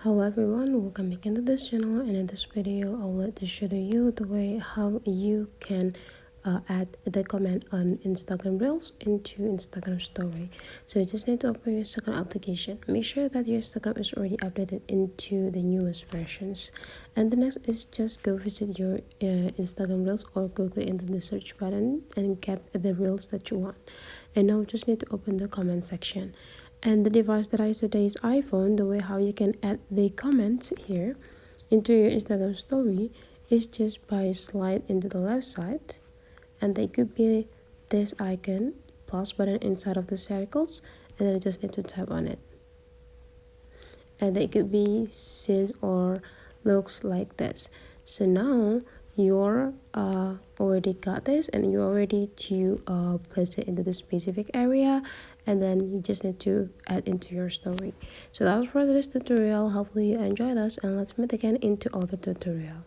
Hello everyone, welcome back into this channel, and in this video I'll like to show you the way how you can add the comment on Instagram Reels into Instagram Story. So you just need to open your Instagram application. Make sure that your Instagram is already updated into the newest versions. And the next is just go visit your Instagram Reels or go click into the search button and get the Reels that you want. And now just need to open the comment section. And the device that I use today is iPhone. The way how you can add the comments here into your Instagram story is just by slide into the left side, and they could be this icon plus button inside of the circles, and then you just need to tap on it, and they could be seen or looks like this. So now you're already got this, and you're ready to place it into the specific area, and then you just need to add into your story. So that was for this tutorial. Hopefully you enjoyed this, and let's meet again into other tutorial.